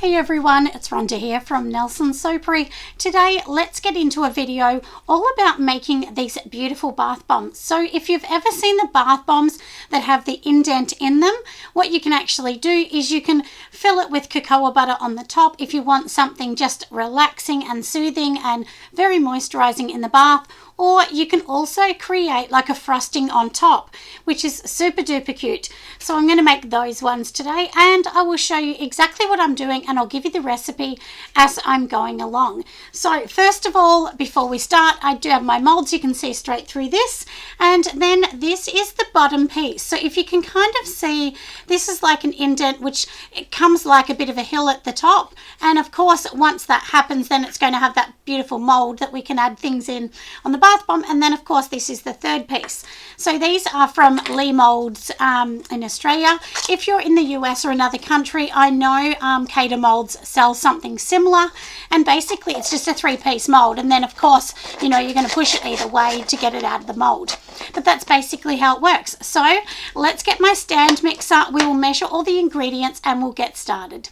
Hey everyone, it's Rhonda here from Nelson's Soapery. Today, let's get into a video all about making these beautiful bath bombs. So if you've ever seen the bath bombs that have the indent in them, what you can actually do is you can fill it with cocoa butter on the top if you want something just relaxing and soothing and very moisturizing in the bath. Or you can also create like a frosting on top, which is super duper cute. So I'm going to make those ones today, and I will show you exactly what I'm doing, and I'll give you the recipe as I'm going along. So first of all, before we start, I do have my molds. You can see straight through this, and then this is the bottom piece. So if you can kind of see, this is like an indent, which it comes like a bit of a hill at the top, and of course once that happens, then it's going to have that beautiful mold that we can add things in on the bath bomb. And then of course this is the third piece. So these are from Lee Molds in Australia. If you're in the US or another country, I know Cater Molds sells something similar, and basically it's just a 3-piece mold, and then of course you know you're going to push it either way to get it out of the mold, but that's basically how it works. So let's get my stand mixer. We will measure all the ingredients and we'll get started.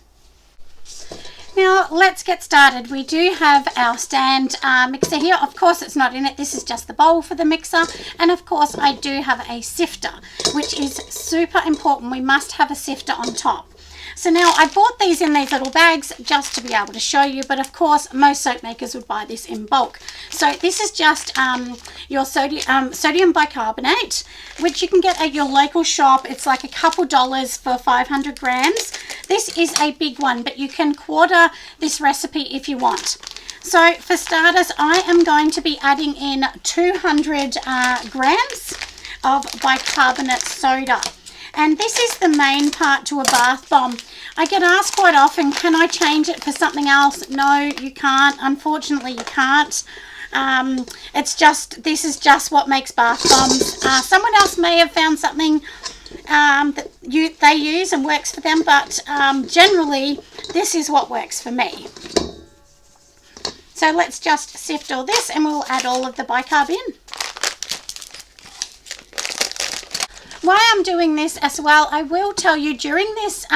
Now let's get started. We do have our stand mixer here. Of course it's not in it, this is just the bowl for the mixer, and of course I do have a sifter, which is super important. We must have a sifter on top. So now I bought these in these little bags just to be able to show you, but of course most soap makers would buy this in bulk. So this is just your sodium bicarbonate, which you can get at your local shop. It's like a couple dollars for 500 grams. This is a big one, but you can quarter this recipe if you want. So for starters, I am going to be adding in 200 grams of bicarbonate soda. And this is the main part to a bath bomb. I get asked quite often, can I change it for something else? No, you can't. Unfortunately, you can't. This is just what makes bath bombs. Someone else may have found something that they use and works for them, but generally, this is what works for me. So let's just sift all this and we'll add all of the bicarb in. Why I'm doing this as well, I will tell you during this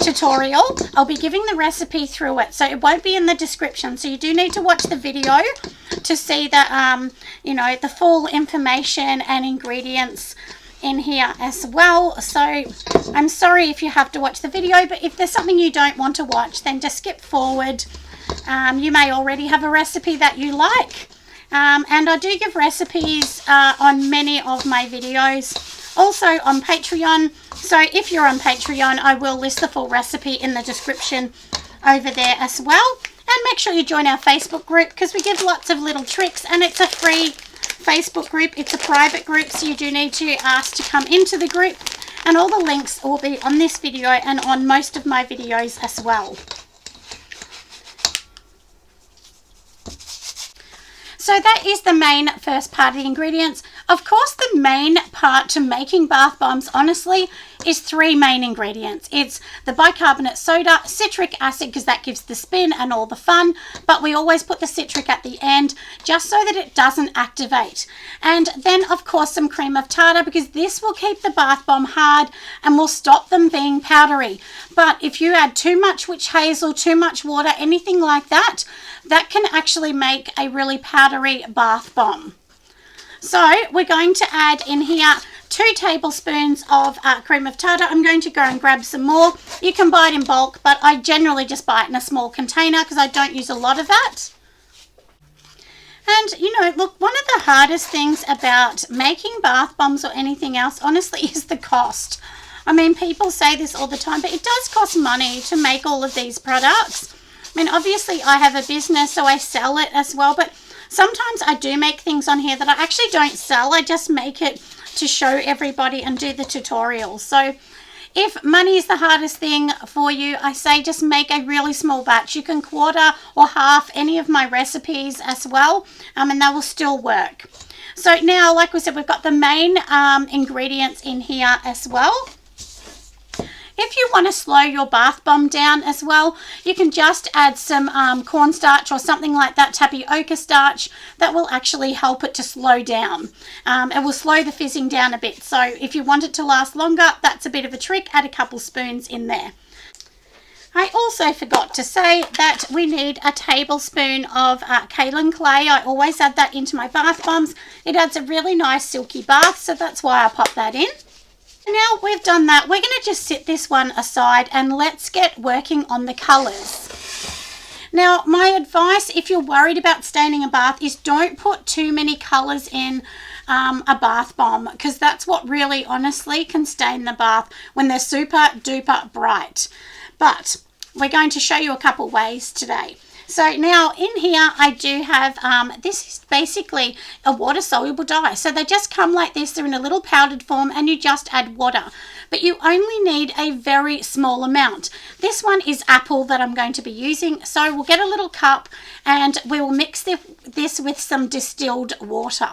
tutorial, I'll be giving the recipe through it, so it won't be in the description. So you do need to watch the video to see the, you know, the full information and ingredients in here as well. So I'm sorry if you have to watch the video, but if there's something you don't want to watch, then just skip forward. You may already have a recipe that you like. And I do give recipes on many of my videos. Also on Patreon, so if you're on Patreon, I will list the full recipe in the description over there as well. And make sure you join our Facebook group, because we give lots of little tricks, and it's a free Facebook group. It's a private group, so you do need to ask to come into the group, and all the links will be on this video and on most of my videos as well. So that is the main first part of the ingredients. Of course, the main part to making bath bombs, honestly, is 3 main ingredients. It's the bicarbonate soda, citric acid, because that gives the spin and all the fun, but we always put the citric at the end just so that it doesn't activate. And then, of course, some cream of tartar, because this will keep the bath bomb hard and will stop them being powdery. But if you add too much witch hazel, too much water, anything like that, that can actually make a really powdery bath bomb. So we're going to add in here 2 tablespoons of cream of tartar. I'm going to go and grab some more. You can buy it in bulk, but I generally just buy it in a small container because I don't use a lot of that. And you know, look, one of the hardest things about making bath bombs or anything else, honestly, is the cost. I mean, people say this all the time, but it does cost money to make all of these products. I mean, obviously I have a business, so I sell it as well, but sometimes I do make things on here that I actually don't sell. I just make it to show everybody and do the tutorials. So if money is the hardest thing for you, I say just make a really small batch. You can quarter or half any of my recipes as well, and they will still work. So now, like we said, we've got the main ingredients in here as well. If you want to slow your bath bomb down as well, you can just add some cornstarch or something like that, tapioca starch. That will actually help it to slow down. It will slow the fizzing down a bit. So if you want it to last longer, that's a bit of a trick. Add a couple spoons in there. I also forgot to say that we need a tablespoon of kaolin clay. I always add that into my bath bombs. It adds a really nice silky bath, so that's why I pop that in. Now we've done that, we're going to just sit this one aside and let's get working on the colours. Now, my advice if you're worried about staining a bath is don't put too many colours in a bath bomb, because that's what really honestly can stain the bath when they're super duper bright. But we're going to show you a couple ways today. So now in here I do have, this is basically a water soluble dye. So they just come like this, they're in a little powdered form and you just add water. But you only need a very small amount. This one is apple that I'm going to be using. So we'll get a little cup and we will mix this with some distilled water.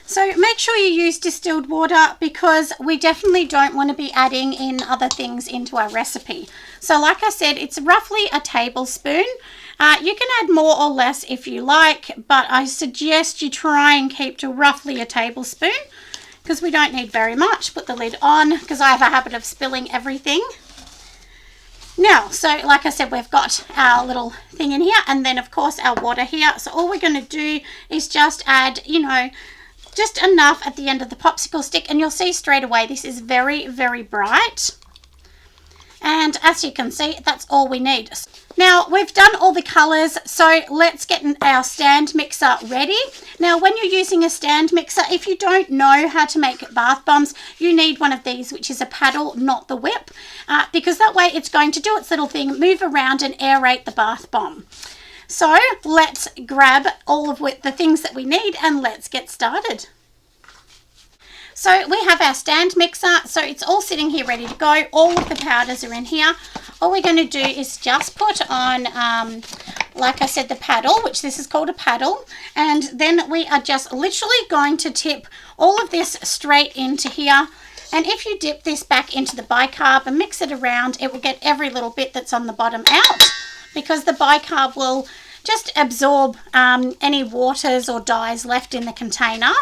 So make sure you use distilled water because we definitely don't want to be adding in other things into our recipe. So like I said, it's roughly a tablespoon. You can add more or less if you like, but I suggest you try and keep to roughly a tablespoon because we don't need very much. Put the lid on because I have a habit of spilling everything. Now, so like I said, we've got our little thing in here and then of course our water here. So all we're going to do is just add, just enough at the end of the popsicle stick, and you'll see straight away this is very, very bright. And as you can see, that's all we need. Now we've done all the colours, so let's get our stand mixer ready. Now when you're using a stand mixer, if you don't know how to make bath bombs, you need one of these, which is a paddle, not the whip, because that way it's going to do its little thing, move around and aerate the bath bomb. So let's grab all of the things that we need and let's get started. So we have our stand mixer, so it's all sitting here ready to go. All of the powders are in here. All we're going to do is just put on, like I said, the paddle, which this is called a paddle. And then we are just literally going to tip all of this straight into here. And if you dip this back into the bicarb and mix it around, it will get every little bit that's on the bottom out, because the bicarb will just absorb any waters or dyes left in the container.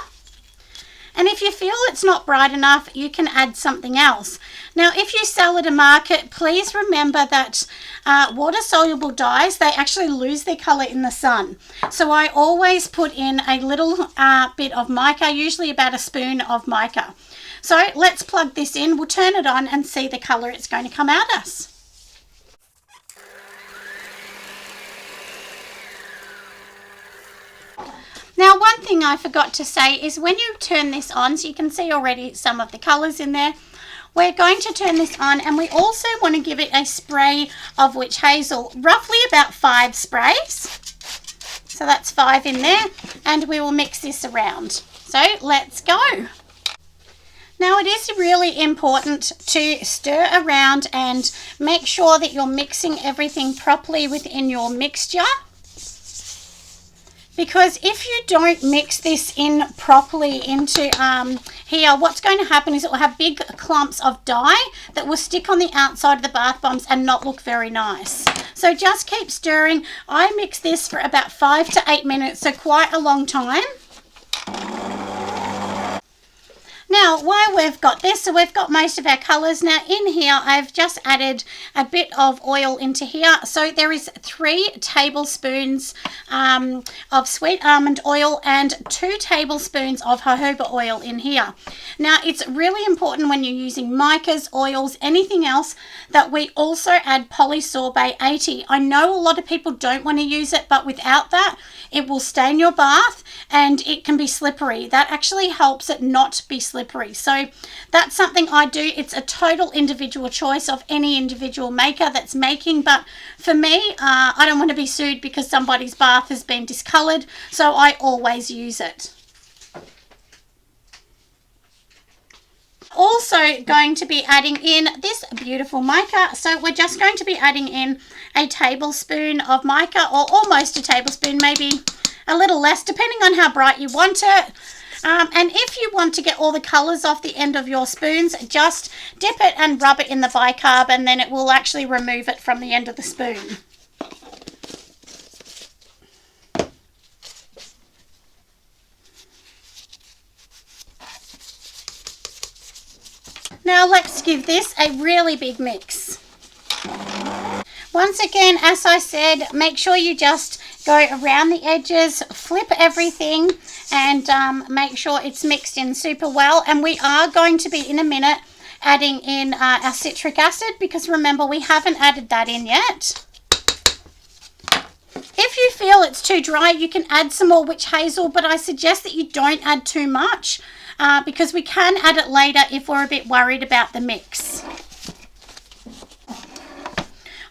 And if you feel it's not bright enough, you can add something else. Now, if you sell at a market, please remember that water-soluble dyes, they actually lose their colour in the sun. So I always put in a little bit of mica, usually about a spoon of mica. So let's plug this in, we'll turn it on and see the colour it's going to come out us. Now, one thing I forgot to say is when you turn this on, so you can see already some of the colours in there, we're going to turn this on and we also want to give it a spray of witch hazel, roughly about 5 sprays. So that's 5 in there, and we will mix this around. So let's go. Now it is really important to stir around and make sure that you're mixing everything properly within your mixture. Because if you don't mix this in properly into here, what's going to happen is it will have big clumps of dye that will stick on the outside of the bath bombs and not look very nice. So just keep stirring. I mix this for about 5 to 8 minutes, so quite a long time. Now, while we've got this, so we've got most of our colours. Now in here, I've just added a bit of oil into here. So there is 3 tablespoons of sweet almond oil and 2 tablespoons of jojoba oil in here. Now, it's really important when you're using micas, oils, anything else, that we also add polysorbate 80. I know a lot of people don't want to use it, but without that, it will stain your bath and it can be slippery. That actually helps it not be slippery. So that's something I do. It's a total individual choice of any individual maker that's making, but for me, I don't want to be sued because somebody's bath has been discoloured, so I always use it. Also going to be adding in this beautiful mica, so we're just going to be adding in a tablespoon of mica, or almost a tablespoon, maybe a little less depending on how bright you want it. And if you want to get all the colours off the end of your spoons, just dip it and rub it in the bicarb and then it will actually remove it from the end of the spoon. Now let's give this a really big mix. Once again, as I said, make sure you just go around the edges, flip everything, and make sure it's mixed in super well. And we are going to be, in a minute, adding in our citric acid, because remember, we haven't added that in yet. If you feel it's too dry, you can add some more witch hazel, but I suggest that you don't add too much because we can add it later if we're a bit worried about the mix.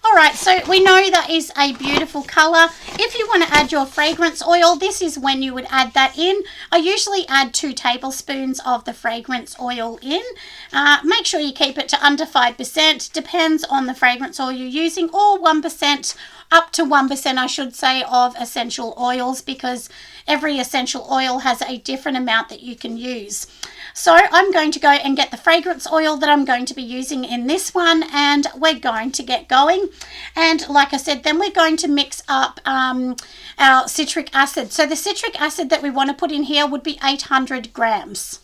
Alright, so we know that is a beautiful colour. If you want to add your fragrance oil, this is when you would add that in. I usually add 2 tablespoons of the fragrance oil in. Make sure you keep it to under 5%, depends on the fragrance oil you're using, or 1%, up to 1% I should say, of essential oils, because every essential oil has a different amount that you can use. So I'm going to go and get the fragrance oil that I'm going to be using in this one, and we're going to get going. And like I said, then we're going to mix up our citric acid. So the citric acid that we want to put in here would be 800 grams.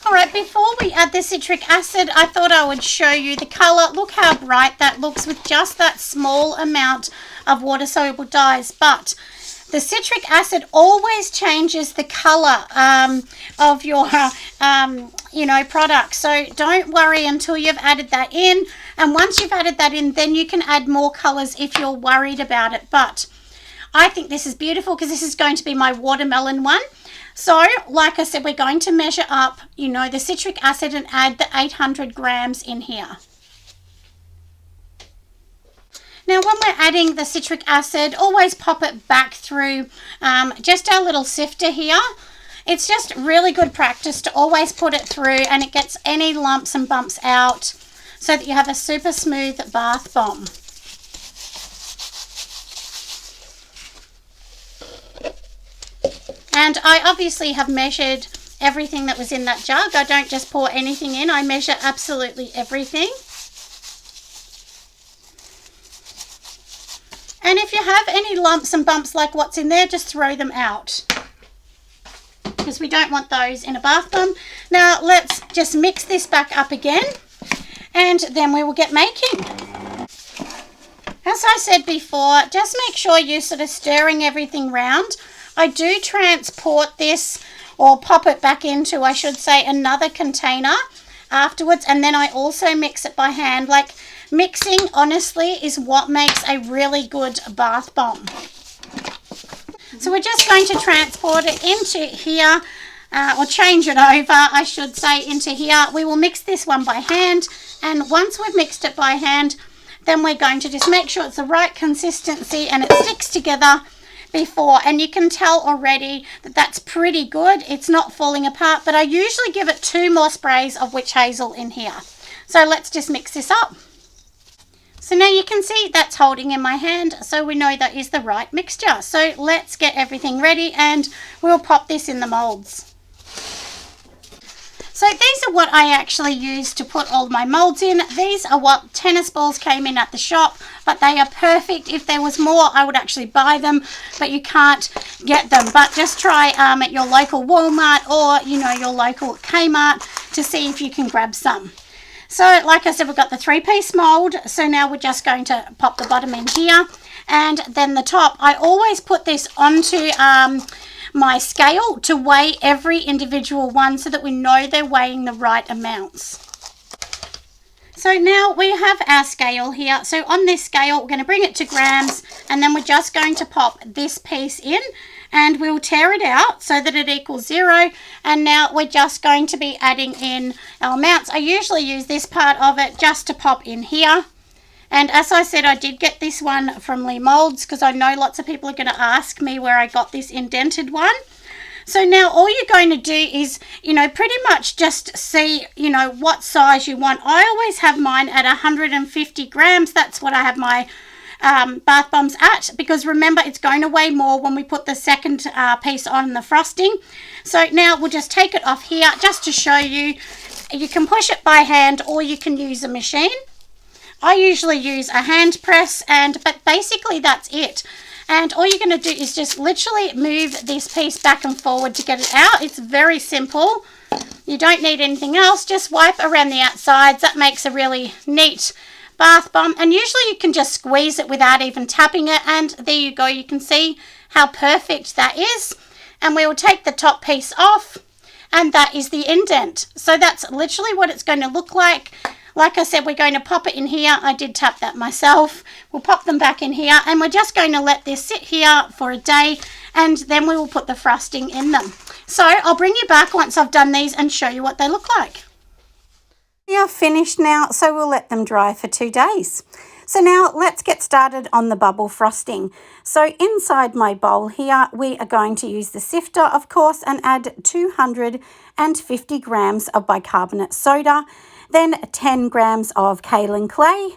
Alright, before we add the citric acid, I thought I would show you the colour. Look how bright that looks with just that small amount of water-soluble dyes. But the citric acid always changes the colour of your, product. So don't worry until you've added that in. And once you've added that in, then you can add more colours if you're worried about it. But I think this is beautiful because this is going to be my watermelon one. So, like I said, we're going to measure up, the citric acid and add the 800 grams in here. Now, when we're adding the citric acid, always pop it back through just our little sifter here. It's just really good practice to always put it through, and it gets any lumps and bumps out so that you have a super smooth bath bomb. And I obviously have measured everything that was in that jug. I don't just pour anything in. I measure absolutely everything. And if you have any lumps and bumps like what's in there, just throw them out, because we don't want those in a bath bomb. Now let's just mix this back up again, and then we will get making. As I said before, just make sure you're sort of stirring everything round. I do transport this, or pop it back into, I should say, another container afterwards, and then I also mix it by hand. Like, mixing, honestly, is what makes a really good bath bomb. So we're just going to transport it into here, or change it over, I should say, into here. We will mix this one by hand, and once we've mixed it by hand, then we're going to just make sure it's the right consistency and it sticks together before, and you can tell already that that's pretty good. It's not falling apart, but I usually give it 2 more sprays of witch hazel in here. So let's just mix this up. So now you can see that's holding in my hand, so we know that is the right mixture. So let's get everything ready, and we'll pop this in the molds. So these are what I actually use to put all my molds in. These are what tennis balls came in at the shop, but they are perfect. If there was more, I would actually buy them, but you can't get them. But just try at your local Walmart, or your local Kmart, to see if you can grab some. So like I said, we've got the 3-piece mold. So now we're just going to pop the bottom in here, and then the top. I always put this onto my scale to weigh every individual one so that we know they're weighing the right amounts. So now we have our scale here. So on this scale, we're going to bring it to grams, and then we're just going to pop this piece in, and we'll tear it out so that it equals 0. And now we're just going to be adding in our amounts. I usually use this part of it just to pop in here. And as I said, I did get this one from Lee Molds, because I know lots of people are going to ask me where I got this indented one. So now all you're going to do is, pretty much just see, what size you want. I always have mine at 150 grams. That's what I have my bath bombs at, because remember, it's going to weigh more when we put the second piece on the frosting. So now we'll just take it off here just to show you. You can push it by hand, or you can use a machine. I usually use a hand press, but basically that's it. And all you're going to do is just literally move this piece back and forward to get it out. It's very simple. You don't need anything else. Just wipe around the outsides. That makes a really neat bath bomb, and usually you can just squeeze it without even tapping it, and there you go. You can see how perfect that is. And we will take the top piece off, and that is the indent. So that's literally what it's going to look like. Like I said, we're going to pop it in here. I did tap that myself. We'll pop them back in here, and we're just going to let this sit here for a day, and then we will put the frosting in them. So I'll bring you back once I've done these and show you what they look like. They are finished now, so we'll let them dry for 2 days. So now let's get started on the bubble frosting. So inside my bowl here, we are going to use the sifter, of course, and add 250 grams of bicarbonate soda, then 10 grams of kaolin clay,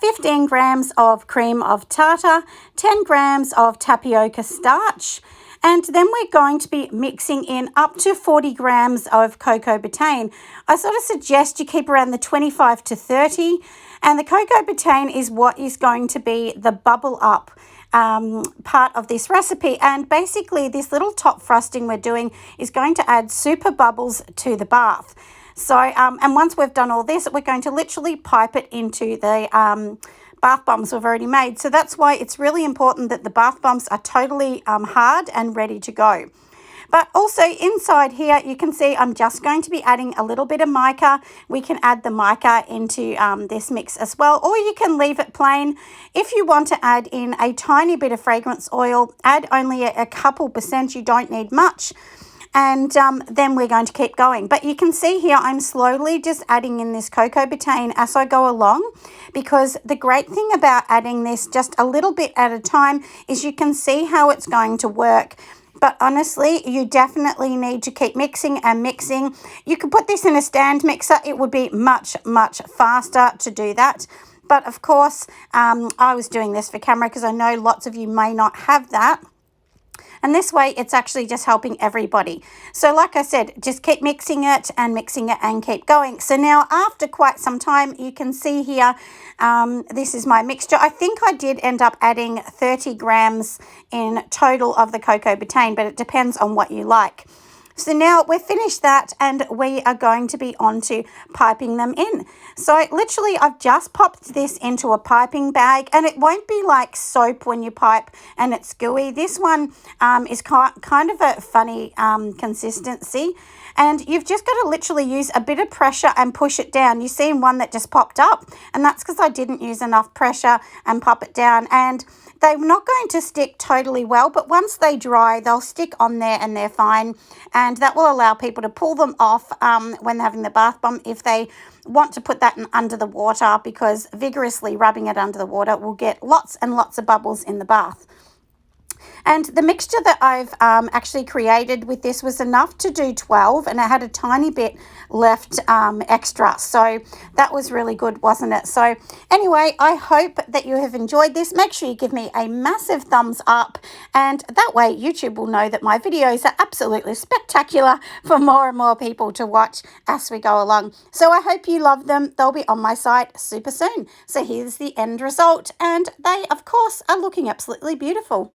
15 grams of cream of tartar, 10 grams of tapioca starch, and then we're going to be mixing in up to 40 grams of cocoa betaine. I sort of suggest you keep around the 25 to 30, and the cocoa betaine is what is going to be the bubble up part of this recipe. And basically this little top frosting we're doing is going to add super bubbles to the bath. So, and once we've done all this, we're going to literally pipe it into the bath bombs we've already made. So that's why it's really important that the bath bombs are totally hard and ready to go. But also inside here, you can see I'm just going to be adding a little bit of mica. We can add the mica into this mix as well, or you can leave it plain. If you want to add in a tiny bit of fragrance oil, add only a couple percent. You don't need much. And then we're going to keep going. But you can see here I'm slowly just adding in this cocoa betaine as I go along, because the great thing about adding this just a little bit at a time is you can see how it's going to work. But honestly, you definitely need to keep mixing and mixing. You could put this in a stand mixer. It would be much, much faster to do that. But of course, I was doing this for camera because I know lots of you may not have that. And this way, it's actually just helping everybody. So like I said, just keep mixing it and keep going. So now after quite some time, you can see here, this is my mixture. I think I did end up adding 30 grams in total of the cocoa betaine, but it depends on what you like. So now we've finished that, and we are going to be on to piping them in. So literally I've just popped this into a piping bag, and it won't be like soap when you pipe and it's gooey. This one is kind of a funny consistency, and you've just got to literally use a bit of pressure and push it down. You see one that just popped up, and that's because I didn't use enough pressure and pop it down. And they're not going to stick totally well, but once they dry, they'll stick on there and they're fine. And that will allow people to pull them off when they're having the bath bomb if they want to put that in under the water, because vigorously rubbing it under the water will get lots and lots of bubbles in the bath. And the mixture that I've actually created with this was enough to do 12, and I had a tiny bit left extra. So that was really good, wasn't it? So anyway, I hope that you have enjoyed this. Make sure you give me a massive thumbs up, and that way YouTube will know that my videos are absolutely spectacular for more and more people to watch as we go along. So I hope you love them. They'll be on my site super soon. So here's the end result, and they, of course, are looking absolutely beautiful.